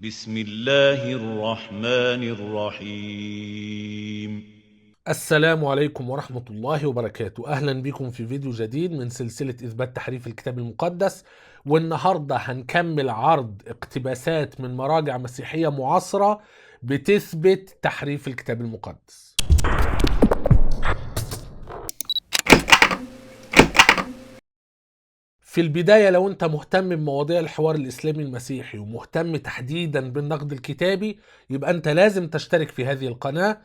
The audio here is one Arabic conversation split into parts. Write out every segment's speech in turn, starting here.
بسم الله الرحمن الرحيم. السلام عليكم ورحمة الله وبركاته. أهلا بكم في فيديو جديد من سلسلة إثبات تحريف الكتاب المقدس. والنهاردة هنكمل عرض اقتباسات من مراجع مسيحية معاصرة بتثبت تحريف الكتاب المقدس. في البداية، لو انت مهتم بمواضيع الحوار الإسلامي المسيحي ومهتم تحديدا بالنقد الكتابي، يبقى انت لازم تشترك في هذه القناة.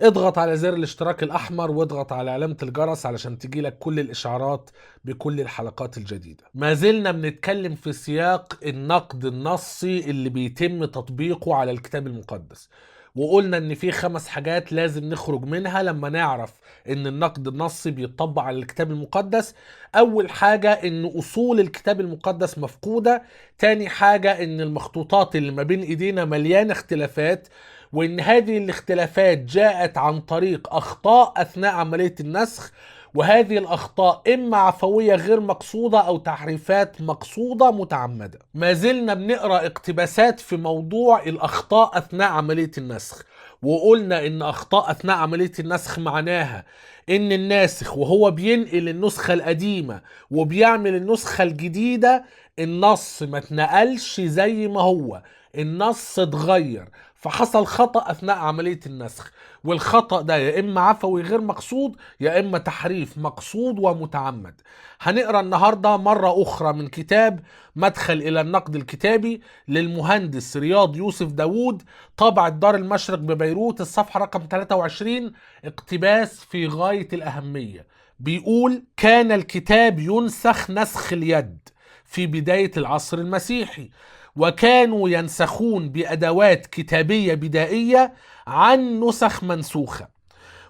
اضغط على زر الاشتراك الأحمر واضغط على علامة الجرس علشان تجيلك كل الإشعارات بكل الحلقات الجديدة. ما زلنا بنتكلم في سياق النقد النصي اللي بيتم تطبيقه على الكتاب المقدس، وقلنا ان في 5 حاجات لازم نخرج منها لما نعرف ان النقد النصي بيتطبق على الكتاب المقدس. اول حاجة ان اصول الكتاب المقدس مفقودة. تاني حاجة ان المخطوطات اللي ما بين ايدينا مليانة اختلافات، وان هذه الاختلافات جاءت عن طريق اخطاء اثناء عملية النسخ، وهذه الاخطاء اما عفوية غير مقصودة او تحريفات مقصودة متعمدة. ما زلنا بنقرأ اقتباسات في موضوع الاخطاء اثناء عملية النسخ، وقلنا ان اخطاء اثناء عملية النسخ معناها ان الناسخ وهو بينقل النسخة القديمة وبيعمل النسخة الجديدة، النص ما اتنقلش زي ما هو، النص اتغير، فحصل خطأ اثناء عملية النسخ. والخطأ ده يا اما عفوي غير مقصود يا اما تحريف مقصود ومتعمد. هنقرا النهارده مرة اخرى من كتاب مدخل الى النقد الكتابي للمهندس رياض يوسف داوود، طابعة دار المشرق ببيروت، الصفحة رقم 23. اقتباس في غاية الأهمية. بيقول: كان الكتاب ينسخ نسخ اليد في بداية العصر المسيحي، وكانوا ينسخون بأدوات كتابية بدائية عن نسخ منسوخة،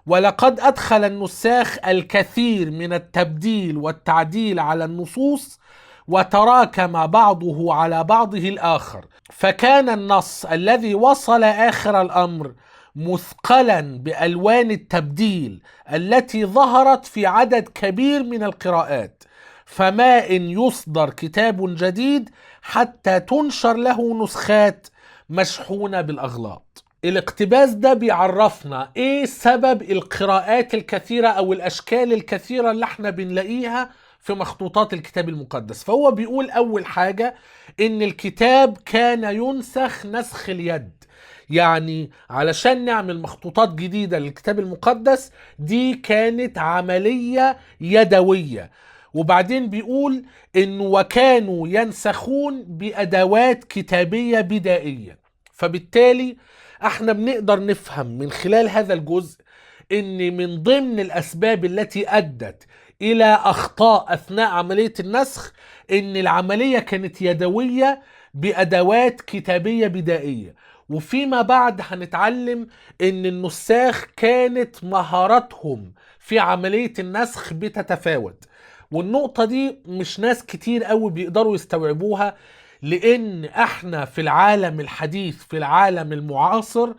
ولقد أدخل النساخ الكثير من التبديل والتعديل على النصوص، وتراكم بعضه على بعضه الآخر، فكان النص الذي وصل آخر الأمر مثقلا بألوان التبديل التي ظهرت في عدد كبير من القراءات، فما إن يصدر كتاب جديد حتى تنشر له نسخات مشحونة بالأغلاط. الاقتباس ده بيعرفنا ايه سبب القراءات الكثيرة او الاشكال الكثيرة اللي احنا بنلاقيها في مخطوطات الكتاب المقدس. فهو بيقول اول حاجة ان الكتاب كان ينسخ نسخ اليد، يعني علشان نعمل مخطوطات جديدة للكتاب المقدس دي كانت عملية يدوية. وبعدين بيقول انه وكانوا ينسخون بادوات كتابية بدائية. فبالتالي احنا بنقدر نفهم من خلال هذا الجزء ان من ضمن الاسباب التي ادت الى اخطاء اثناء عملية النسخ ان العملية كانت يدوية بادوات كتابية بدائية. وفيما بعد هنتعلم ان النساخ كانت مهاراتهم في عملية النسخ بتتفاوت، والنقطة دي مش ناس كتير قوي بيقدروا يستوعبوها، لان احنا في العالم الحديث في العالم المعاصر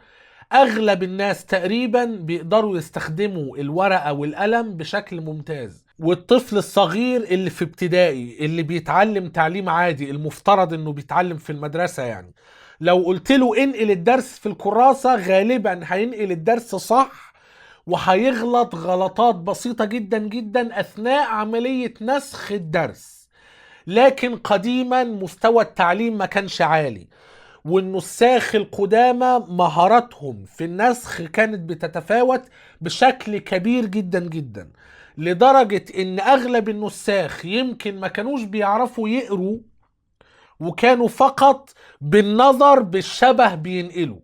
اغلب الناس تقريبا بيقدروا يستخدموا الورقة والقلم بشكل ممتاز. والطفل الصغير اللي في ابتدائي اللي بيتعلم تعليم عادي، المفترض انه بيتعلم في المدرسة، يعني لو قلت له انقل الدرس في الكراسة غالبا هينقل الدرس صح، وهيغلط غلطات بسيطة جدا جدا اثناء عملية نسخ الدرس. لكن قديما مستوى التعليم ما كانش عالي، والنساخ القدامى مهاراتهم في النسخ كانت بتتفاوت بشكل كبير جدا جدا، لدرجة ان اغلب النساخ يمكن ما كانوش بيعرفوا يقروا، وكانوا فقط بالنظر بالشبه بينقلوا.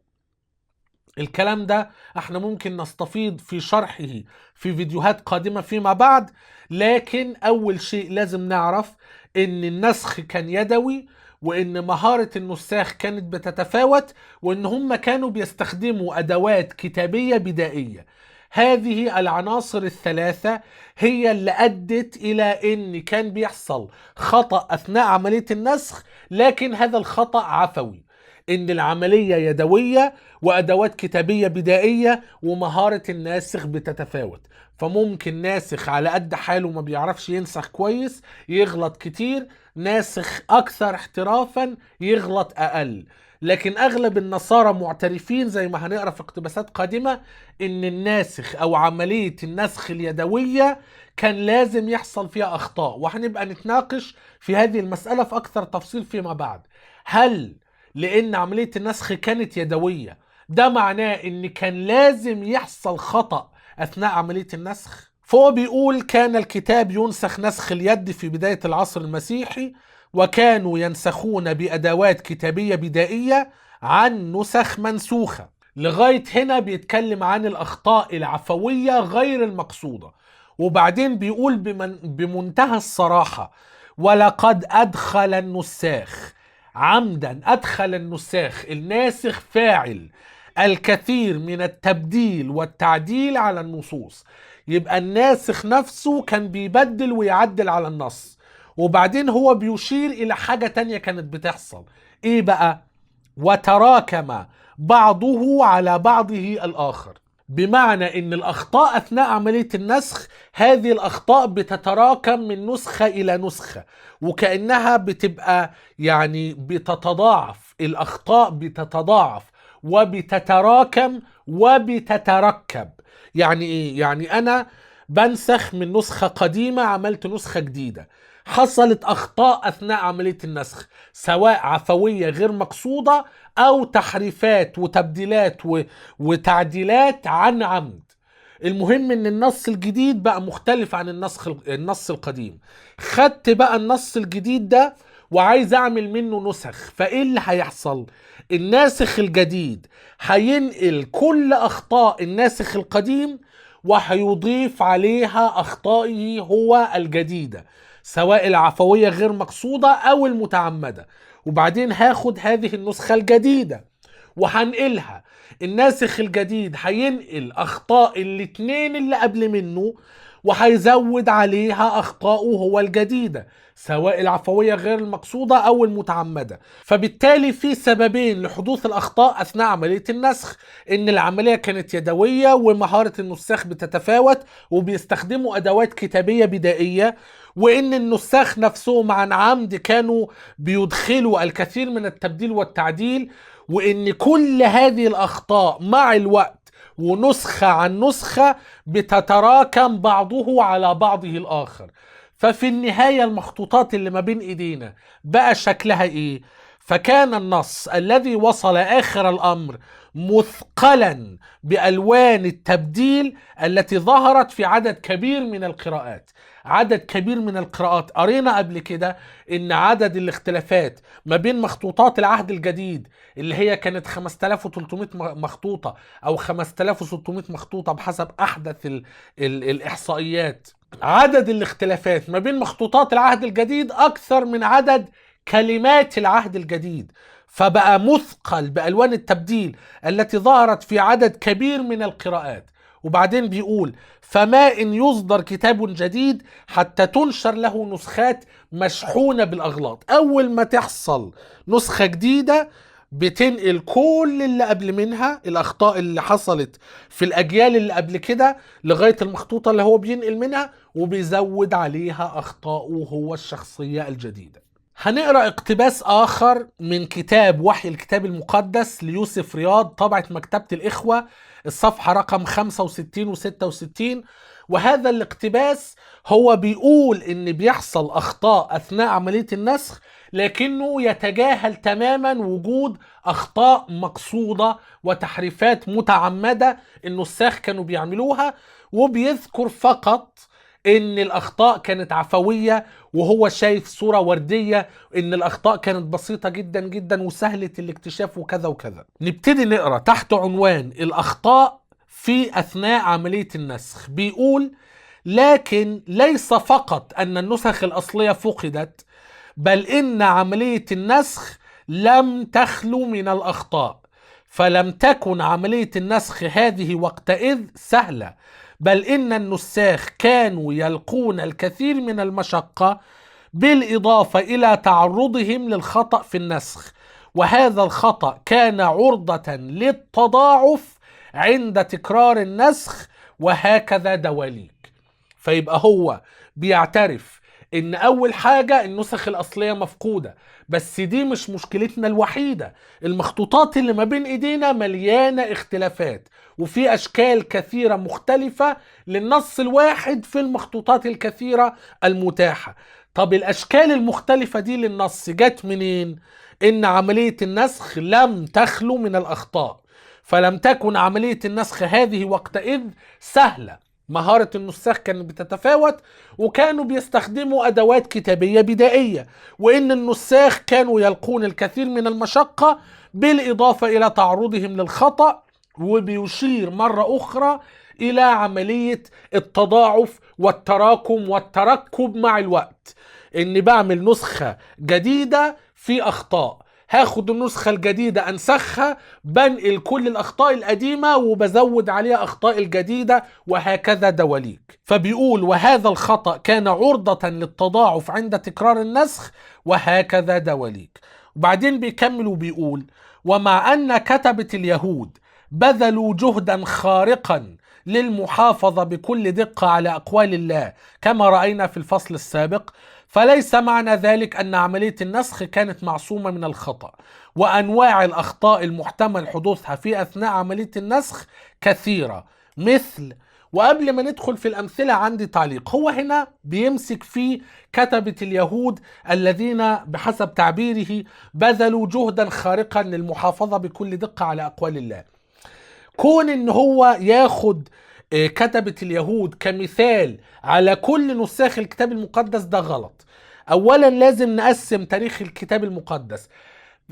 الكلام ده احنا ممكن نستفيض في شرحه في فيديوهات قادمة فيما بعد، لكن اول شيء لازم نعرف ان النسخ كان يدوي، وان مهارة النساخ كانت بتتفاوت، وان هم كانوا بيستخدموا ادوات كتابية بدائية. هذه العناصر الثلاثة هي اللي ادت الى ان كان بيحصل خطأ اثناء عملية النسخ، لكن هذا الخطأ عفوي، ان العملية يدوية وادوات كتابية بدائية ومهارة الناسخ بتتفاوت. فممكن ناسخ على قد حاله ما بيعرفش ينسخ كويس يغلط كتير، ناسخ اكثر احترافا يغلط اقل. لكن اغلب النصارى معترفين زي ما هنقرا في اقتباسات قادمة ان الناسخ او عملية النسخ اليدوية كان لازم يحصل فيها اخطاء، وهنبقى نتناقش في هذه المسألة في اكثر تفصيل فيما بعد. هل لان عملية النسخ كانت يدوية ده معناه ان كان لازم يحصل خطأ اثناء عملية النسخ؟ فهو بيقول كان الكتاب ينسخ نسخ اليد في بداية العصر المسيحي، وكانوا ينسخون بأدوات كتابية بدائية عن نسخ منسوخة. لغاية هنا بيتكلم عن الأخطاء العفوية غير المقصودة، وبعدين بيقول بمنتهى الصراحة: ولقد أدخل النساخ عمدا، أدخل النساخ الناسخ فاعل الكثير من التبديل والتعديل على النصوص. يبقى الناسخ نفسه كان بيبدل ويعدل على النص، وبعدين هو بيشير إلى حاجة تانية كانت بتحصل. إيه بقى؟ وتراكم بعضه على بعضه الآخر، بمعنى ان الاخطاء اثناء عملية النسخ هذه الاخطاء بتتراكم من نسخة الى نسخة، وكأنها بتبقى يعني بتتضاعف، الاخطاء بتتضاعف وبتتراكم وبتتركب. يعني ايه؟ يعني انا بنسخ من نسخة قديمة عملت نسخة جديدة، حصلت اخطاء اثناء عملية النسخ سواء عفوية غير مقصودة او تحريفات وتبديلات وتعديلات عن عمد. المهم ان النص الجديد بقى مختلف عن النص القديم. خدت بقى النص الجديد ده وعايز اعمل منه نسخ، فايه اللي هيحصل؟ الناسخ الجديد هينقل كل اخطاء الناسخ القديم وهيضيف عليها اخطائه هو الجديدة، سواء العفوية غير مقصودة او المتعمدة. وبعدين هاخد هذه النسخة الجديدة وهنقلها. الناسخ الجديد هينقل اخطاء الاتنين اللي قبل منه وهيزود عليها اخطاؤه هو الجديدة، سواء العفوية غير المقصودة او المتعمدة. فبالتالي في سببين لحدوث الاخطاء اثناء عملية النسخ: ان العملية كانت يدوية ومهارة النساخ بتتفاوت وبيستخدموا ادوات كتابية بدائية، وان النساخ نفسهم عن عمد كانوا بيدخلوا الكثير من التبديل والتعديل، وان كل هذه الاخطاء مع الوقت ونسخة عن نسخة بتتراكم بعضه على بعضه الاخر. ففي النهاية المخطوطات اللي ما بين ايدينا بقى شكلها ايه؟ فكان النص الذي وصل اخر الامر مثقلا بالوان التبديل التي ظهرت في عدد كبير من القراءات. عدد كبير من القراءات، قرينا قبل كده ان عدد الاختلافات ما بين مخطوطات العهد الجديد اللي هي كانت 5300 مخطوطة او 5600 مخطوطة بحسب احدث الاحصائيات، عدد الاختلافات ما بين مخطوطات العهد الجديد اكثر من عدد كلمات العهد الجديد. فبقى مثقل بألوان التبديل التي ظهرت في عدد كبير من القراءات. وبعدين بيقول: فما إن يصدر كتاب جديد حتى تنشر له نسخات مشحونة بالأغلاط. أول ما تحصل نسخة جديدة بتنقل كل اللي قبل منها، الأخطاء اللي حصلت في الأجيال اللي قبل كده لغاية المخطوطة اللي هو بينقل منها، وبيزود عليها أخطاءه هو الشخصية الجديدة. هنقرأ اقتباس آخر من كتاب وحي الكتاب المقدس ليوسف رياض، طبعة مكتبة الإخوة، الصفحة رقم 65 و 66. وهذا الاقتباس هو بيقول إن بيحصل أخطاء أثناء عملية النسخ، لكنه يتجاهل تماما وجود أخطاء مقصودة وتحريفات متعمدة النساخ كانوا بيعملوها، وبيذكر فقط ان الاخطاء كانت عفوية، وهو شايف صورة وردية ان الاخطاء كانت بسيطة جدا جدا وسهلة الاكتشاف وكذا وكذا. نبتدي نقرأ تحت عنوان الاخطاء في اثناء عملية النسخ. بيقول: لكن ليس فقط ان النسخ الاصلية فقدت، بل ان عملية النسخ لم تخلو من الاخطاء، فلم تكن عملية النسخ هذه وقتئذ سهلة، بل إن النساخ كانوا يلقون الكثير من المشقة بالإضافة إلى تعرضهم للخطأ في النسخ، وهذا الخطأ كان عرضة للتضاعف عند تكرار النسخ، وهكذا دواليك. فيبقى هو بيعترف ان اول حاجة النسخ الاصلية مفقودة، بس دي مش مشكلتنا الوحيدة. المخطوطات اللي ما بين ايدينا مليانة اختلافات، وفي اشكال كثيرة مختلفة للنص الواحد في المخطوطات الكثيرة المتاحة. طب الاشكال المختلفة دي للنص جت منين؟ ان عملية النسخ لم تخلو من الاخطاء، فلم تكن عملية النسخ هذه وقتئذ سهلة. مهارة النساخ كانت بتتفاوت، وكانوا بيستخدموا أدوات كتابية بدائية، وإن النساخ كانوا يلقون الكثير من المشقة بالإضافة إلى تعرضهم للخطأ. وبيشير مرة أخرى إلى عملية التضاعف والتراكم والتركب مع الوقت، إني بعمل نسخة جديدة في أخطاء، هاخد النسخة الجديدة انسخها، بنقل كل الاخطاء القديمة وبزود عليها اخطاء الجديدة، وهكذا دواليك. فبيقول وهذا الخطأ كان عرضة للتضاعف عند تكرار النسخ، وهكذا دواليك. وبعدين بيكمل وبيقول ومع ان كتبة اليهود بذلوا جهدا خارقا للمحافظة بكل دقة على أقوال الله كما رأينا في الفصل السابق، فليس معنى ذلك أن عملية النسخ كانت معصومة من الخطأ، وأنواع الأخطاء المحتمل حدوثها في أثناء عملية النسخ كثيرة. مثل، وقبل ما ندخل في الأمثلة عندي تعليق، هو هنا بيمسك في كتبة اليهود الذين بحسب تعبيره بذلوا جهدا خارقا للمحافظة بكل دقة على أقوال الله. كون ان هو ياخد كتبة اليهود كمثال على كل نساخ الكتاب المقدس ده غلط. اولا لازم نقسم تاريخ الكتاب المقدس،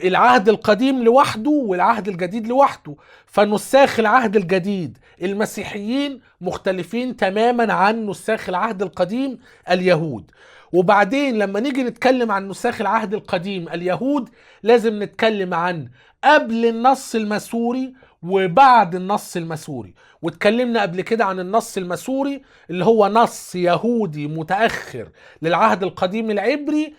العهد القديم لوحده والعهد الجديد لوحده. فنساخ العهد الجديد المسيحيين مختلفين تماما عن نساخ العهد القديم اليهود. وبعدين لما نيجي نتكلم عن نساخ العهد القديم اليهود لازم نتكلم عن قبل النص المسوري وبعد النص المسوري. واتكلمنا قبل كده عن النص المسوري اللي هو نص يهودي متأخر للعهد القديم العبري،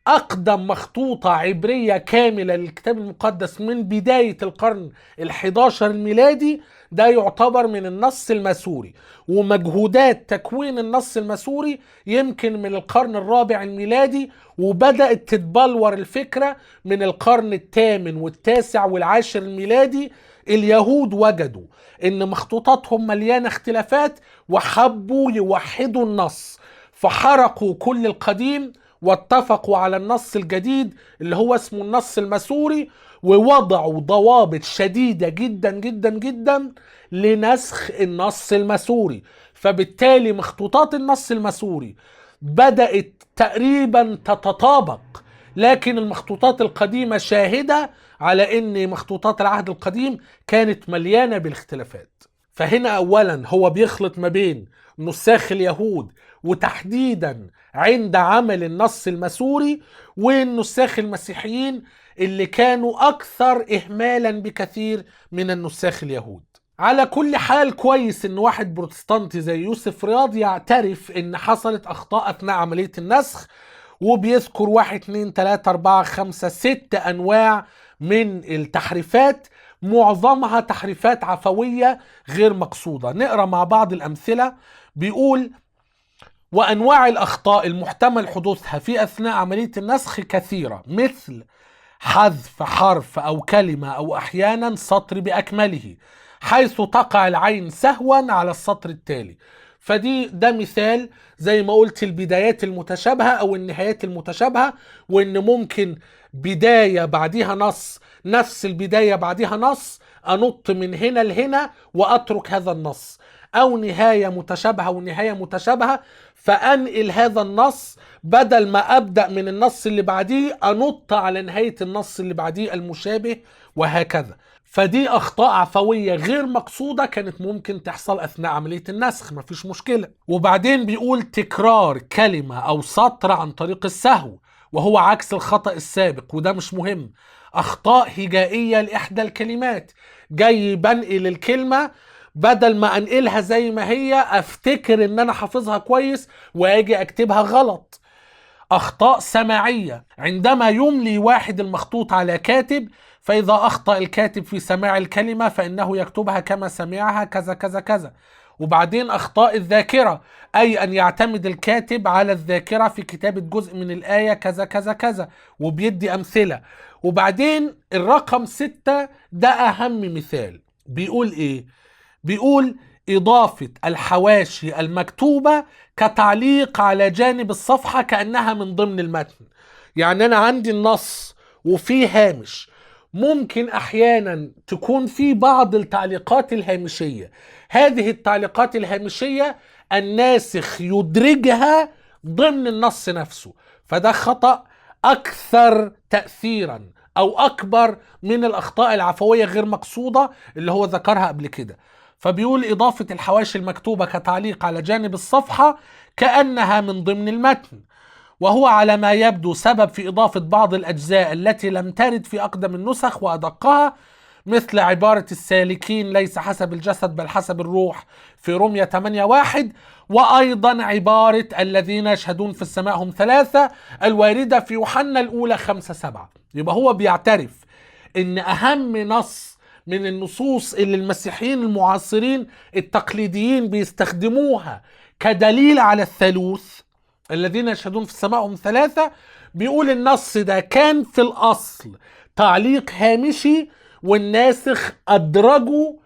أقدم مخطوطة عبرية كاملة للكتاب المقدس من بداية القرن ال11 الميلادي. ده يعتبر من النص المسوري، ومجهودات تكوين النص المسوري يمكن من القرن الرابع الميلادي، وبدأت تتبلور الفكرة من القرن الثامن والتاسع والعاشر الميلادي. اليهود وجدوا ان مخطوطاتهم مليانة اختلافات وحبوا يوحدوا النص، فحرقوا كل القديم واتفقوا على النص الجديد اللي هو اسمه النص المسوري، ووضعوا ضوابط شديدة جدا جدا جدا لنسخ النص المسوري. فبالتالي مخطوطات النص المسوري بدأت تقريبا تتطابق، لكن المخطوطات القديمة شاهدة على ان مخطوطات العهد القديم كانت مليانة بالاختلافات. فهنا اولا هو بيخلط ما بين نساخ اليهود وتحديدا عند عمل النص المسوري والنساخ المسيحيين اللي كانوا اكثر اهمالا بكثير من النساخ اليهود. على كل حال كويس ان واحد بروتستانتي زي يوسف رياض يعترف ان حصلت اخطاء اثناء عملية النسخ، وبيذكر 1 2 3 4 5 6 انواع من التحريفات، معظمها تحريفات عفوية غير مقصودة. نقرأ مع بعض الأمثلة. بيقول وأنواع الأخطاء المحتمل حدوثها في أثناء عملية النسخ كثيرة، مثل حذف حرف أو كلمة أو أحيانا سطر بأكمله حيث تقع العين سهوا على السطر التالي. ده مثال زي ما قلت البدايات المتشابهة أو النهايات المتشابهة، وإن ممكن بداية بعدها نص، نفس البداية بعدها نص، أنط من هنا لهنا وأترك هذا النص، أو نهاية متشابهة ونهاية متشابهة فأنقل هذا النص، بدل ما أبدأ من النص اللي بعديه أنط على نهاية النص اللي بعديه المشابه، وهكذا. فدي أخطاء عفوية غير مقصودة كانت ممكن تحصل أثناء عملية النسخ، مفيش مشكلة. وبعدين بيقول تكرار كلمة أو سطر عن طريق السهو، وهو عكس الخطأ السابق، وده مش مهم. أخطاء هجائية لإحدى الكلمات، جاي بنقل الكلمة بدل ما أنقلها زي ما هي أفتكر إن أنا حافظها كويس وأجي أكتبها غلط. أخطاء سماعية، عندما يملي واحد المخطوط على كاتب، فإذا أخطأ الكاتب في سماع الكلمة فإنه يكتبها كما سمعها كذا كذا كذا. وبعدين أخطاء الذاكرة، أي أن يعتمد الكاتب على الذاكرة في كتابة جزء من الآية كذا كذا كذا، وبيدي أمثلة. وبعدين الرقم 6 ده أهم مثال، بيقول إيه؟ بيقول إضافة الحواشي المكتوبة كتعليق على جانب الصفحة كأنها من ضمن المتن. يعني أنا عندي النص وفيه هامش، ممكن أحيانا تكون في بعض التعليقات الهامشية، هذه التعليقات الهامشية الناسخ يدرجها ضمن النص نفسه، فده خطأ أكثر تأثيرا أو أكبر من الأخطاء العفوية غير مقصودة اللي هو ذكرها قبل كده. فبيقول إضافة الحواشي المكتوبة كتعليق على جانب الصفحة كأنها من ضمن المتن، وهو على ما يبدو سبب في إضافة بعض الأجزاء التي لم ترد في أقدم النسخ وأدقها، مثل عبارة السالكين ليس حسب الجسد بل حسب الروح في رومية 8:1، وأيضا عبارة الذين يشهدون في السماء هم 3 الواردة في يوحنا الأولى 5:7. يبقى هو بيعترف إن أهم نص من النصوص اللي المسيحيين المعاصرين التقليديين بيستخدموها كدليل على الثالوث، الذين يشهدون في السماء هم 3، بيقول النص ده كان في الأصل تعليق هامشي والناسخ أدرجه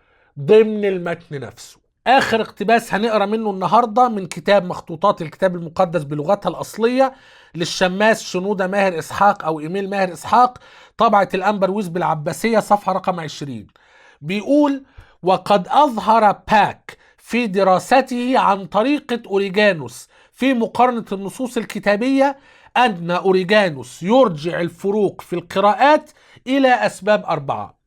ضمن المتن نفسه. آخر اقتباس هنقرأ منه النهاردة من كتاب مخطوطات الكتاب المقدس بلغتها الأصلية للشماس شنودة ماهر إسحاق أو إيميل ماهر إسحاق، طبعة الأنبرويز بالعباسية، صفحة رقم 20. بيقول: وقد أظهر باك في دراسته عن طريقة أوريجانوس في مقارنة النصوص الكتابية أن أوريجانوس يرجع الفروق في القراءات إلى أسباب 4.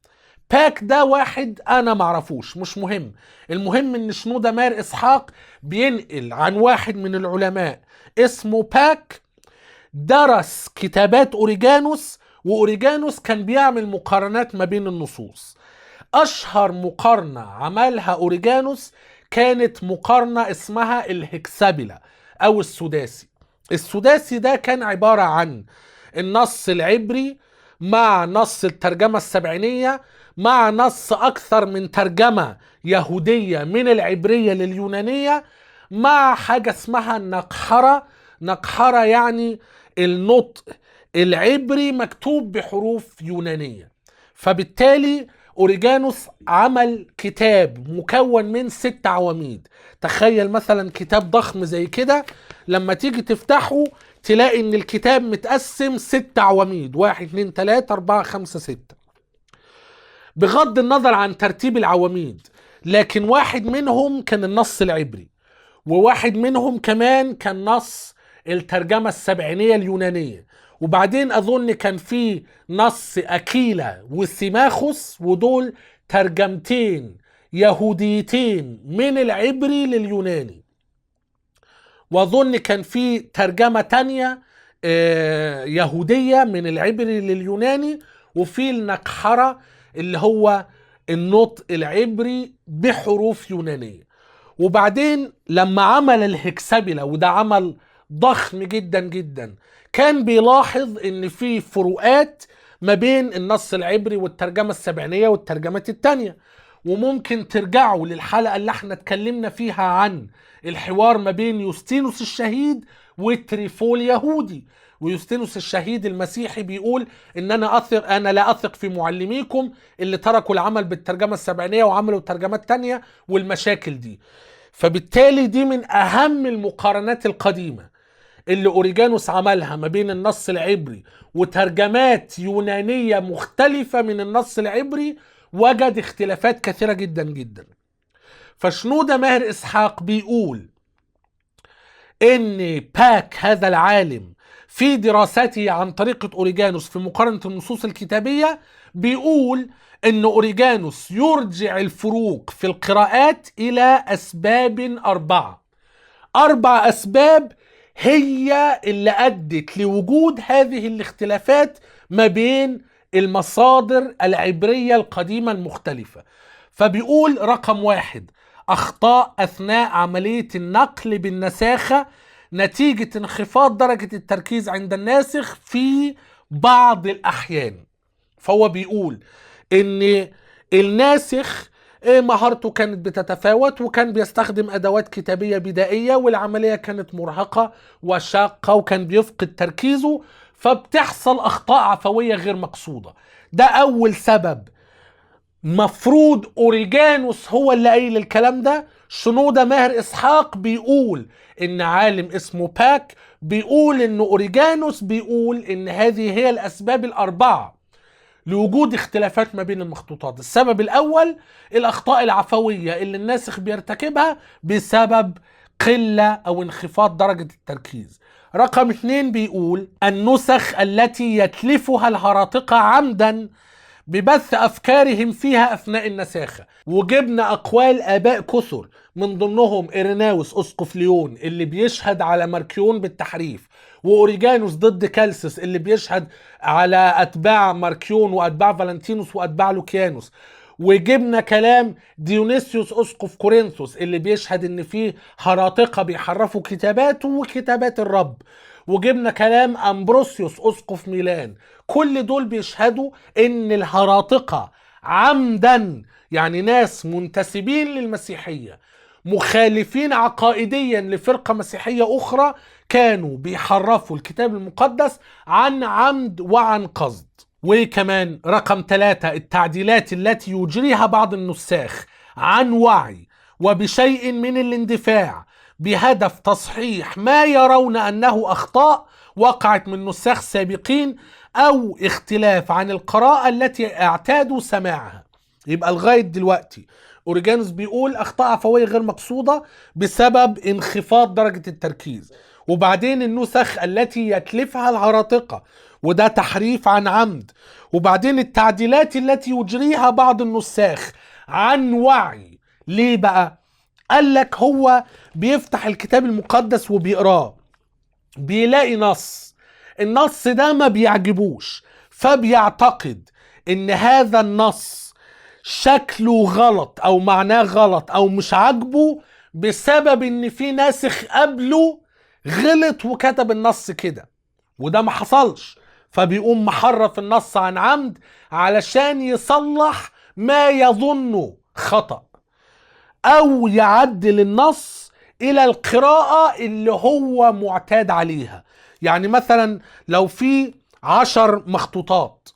باك ده واحد أنا معرفوش، مش مهم، المهم إن شنودة ماهر إسحاق بينقل عن واحد من العلماء اسمه باك درس كتابات أوريجانوس، وأوريجانوس كان بيعمل مقارنات ما بين النصوص. أشهر مقارنة عملها أوريجانوس كانت مقارنة اسمها الهكسابيلا أو السداسي. السداسي ده كان عبارة عن النص العبري مع نص الترجمة السبعينية مع نص أكثر من ترجمة يهودية من العبرية لليونانية مع حاجة اسمها النقحرة. نقحرة يعني النطق العبري مكتوب بحروف يونانية. فبالتالي أوريجانوس عمل كتاب مكون من 6 عواميد. تخيل مثلا كتاب ضخم زي كده، لما تيجي تفتحه تلاقي ان الكتاب متقسم 6 عواميد، 1 2 3 4 5 6، بغض النظر عن ترتيب العواميد، لكن واحد منهم كان النص العبري، وواحد منهم كمان كان نص الترجمة السبعينية اليونانية، وبعدين أظن كان في نص أكيلا وسيماخوس، ودول ترجمتين يهوديتين من العبري لليوناني. وأظن كان في ترجمة تانية يهودية من العبري لليوناني، وفي النقحرة اللي هو النطق العبري بحروف يونانية. وبعدين لما عمل الهكسابيلا، وده عمل ضخم جدا جدا، كان بيلاحظ ان في فروقات ما بين النص العبري والترجمة السبعينية والترجمات التانية. وممكن ترجعوا للحلقة اللي احنا اتكلمنا فيها عن الحوار ما بين يوستينوس الشهيد وتريفول يهودي. ويوستينوس الشهيد المسيحي بيقول ان انا لا اثق في معلميكم اللي تركوا العمل بالترجمة السبعينية وعملوا ترجمات تانية والمشاكل دي. فبالتالي دي من اهم المقارنات القديمة اللي أوريجانوس عملها ما بين النص العبري وترجمات يونانية مختلفة من النص العبري، وجد اختلافات كثيرة جدا جدا. فشنودة ماهر إسحاق بيقول إن باك هذا العالم في دراسته عن طريقة أوريجانوس في مقارنة النصوص الكتابية بيقول إن أوريجانوس يرجع الفروق في القراءات إلى أسباب 4. 4 أسباب هي اللي أدت لوجود هذه الاختلافات ما بين المصادر العبرية القديمة المختلفة. فبيقول رقم 1: أخطاء أثناء عملية النقل بالنساخة نتيجة انخفاض درجة التركيز عند الناسخ في بعض الأحيان. فهو بيقول إن الناسخ مهارته كانت بتتفاوت، وكان بيستخدم أدوات كتابية بدائية، والعملية كانت مرهقة وشاقة، وكان بيفقد تركيزه، فبتحصل أخطاء عفوية غير مقصودة. ده أول سبب. مفروض أوريجانوس هو اللي قايل الكلام ده. شنودة ماهر إسحاق بيقول إن عالم اسمه باك بيقول إن أوريجانوس بيقول إن هذه هي الأسباب الأربعة لوجود اختلافات ما بين المخطوطات. السبب الأول الأخطاء العفوية اللي الناسخ بيرتكبها بسبب قلة أو انخفاض درجة التركيز. رقم 2 بيقول النسخ التي يتلفها الهراطقة عمدا ببث أفكارهم فيها أثناء النساخة. وجبنا أقوال آباء كثر، من ضمنهم إيريناوس أسقف ليون اللي بيشهد على ماركيون بالتحريف، وأوريجانوس ضد كالسس اللي بيشهد على أتباع ماركيون وأتباع فالنتينوس وأتباع لوكيانوس. وجبنا كلام ديونيسيوس أسقف كورنثوس اللي بيشهد إن فيه هراطقة بيحرفوا كتاباته وكتابات الرب. وجبنا كلام أمبروسيوس أسقف ميلان. كل دول بيشهدوا ان الهراطقة عمدا، يعني ناس منتسبين للمسيحية مخالفين عقائديا لفرقة مسيحية اخرى، كانوا بيحرفوا الكتاب المقدس عن عمد وعن قصد. وكمان رقم 3 التعديلات التي يجريها بعض النساخ عن وعي وبشيء من الاندفاع بهدف تصحيح ما يرون أنه أخطاء وقعت من نساخ سابقين، أو اختلاف عن القراءة التي اعتادوا سماعها. يبقى لغاية دلوقتي أوريجانوس بيقول أخطاء عفوية غير مقصودة بسبب انخفاض درجة التركيز، وبعدين النسخ التي يتلفها الهراطقة وده تحريف عن عمد، وبعدين التعديلات التي يجريها بعض النساخ عن وعي. ليه بقى؟ قال لك هو بيفتح الكتاب المقدس وبيقراه، بيلاقي النص ده ما بيعجبوش، فبيعتقد ان هذا النص شكله غلط او معناه غلط او مش عاجبه بسبب ان في ناسخ قبله غلط وكتب النص كده، وده ما حصلش. فبيقوم محرف النص عن عمد علشان يصلح ما يظنه خطأ، او يعدل النص الى القراءة اللي هو معتاد عليها. يعني مثلا لو في 10 مخطوطات،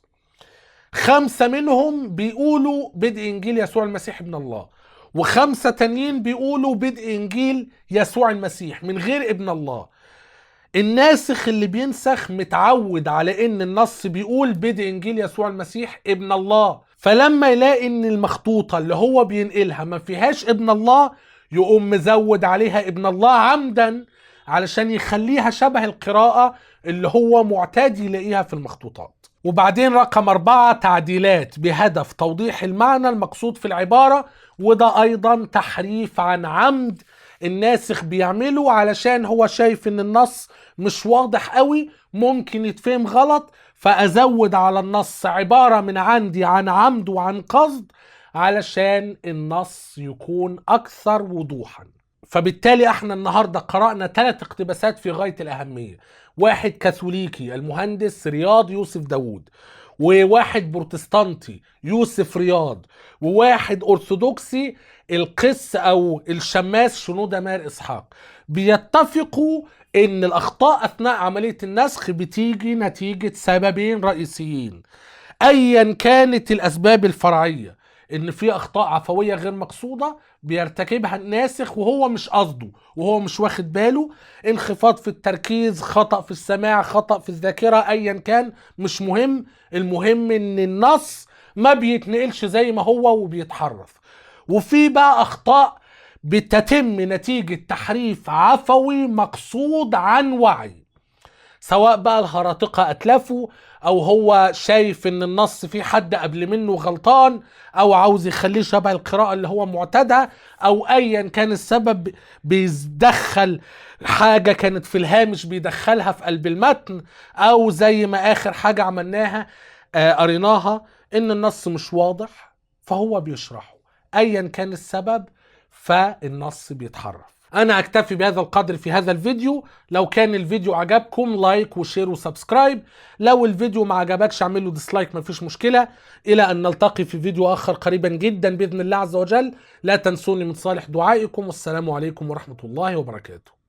5 منهم بيقولوا بدء انجيل يسوع المسيح ابن الله، و5 تانيين بيقولوا بدء انجيل يسوع المسيح من غير ابن الله. الناسخ اللي بينسخ متعود على ان النص بيقول بدء انجيل يسوع المسيح ابن الله، فلما يلاقي ان المخطوطة اللي هو بينقلها ما فيهاش ابن الله يقوم مزود عليها ابن الله عمدا علشان يخليها شبه القراءة اللي هو معتاد يلاقيها في المخطوطات. وبعدين رقم 4 تعديلات بهدف توضيح المعنى المقصود في العبارة، وده ايضا تحريف عن عمد الناسخ بيعمله علشان هو شايف ان النص مش واضح قوي ممكن يتفهم غلط، فازود على النص عبارة من عندي عن عمد وعن قصد علشان النص يكون اكثر وضوحا. فبالتالي احنا النهاردة قرأنا 3 اقتباسات في غاية الاهمية: واحد كاثوليكي المهندس رياض يوسف داوود، وواحد بروتستانتي يوسف رياض، وواحد أرثوذكسي القس أو الشماس شنودة ماهر إسحاق. بيتفقوا إن الأخطاء أثناء عملية النسخ بتيجي نتيجة سببين رئيسيين أيا كانت الأسباب الفرعية. إن في أخطاء عفوية غير مقصودة بيرتكبها الناسخ وهو مش قصده وهو مش واخد باله، انخفاض في التركيز، خطأ في السماع، خطأ في الذاكرة، أيا كان مش مهم. المهم إن النص ما بيتنقلش زي ما هو وبيتحرف. وفي بقى أخطاء بتتم نتيجة تحريف عفوي مقصود عن وعي، سواء بقى الهراطقة أتلفوا، أو هو شايف إن النص فيه حد قبل منه غلطان، أو عاوز يخليه شبه القراءة اللي هو معتادها، أو أيا كان السبب بيدخل حاجة كانت في الهامش بيدخلها في قلب المتن، أو زي ما آخر حاجة عملناها قريناها إن النص مش واضح فهو بيشرحه. أيا كان السبب فالنص بيتحرف. انا اكتفي بهذا القدر في هذا الفيديو. لو كان الفيديو عجبكم لايك وشير وسبسكرايب، لو الفيديو ما عجبكش اعمل له ديسلايك، مفيش مشكلة. الى ان نلتقي في فيديو اخر قريبا جدا باذن الله عز وجل. لا تنسوني من صالح دعائكم، والسلام عليكم ورحمة الله وبركاته.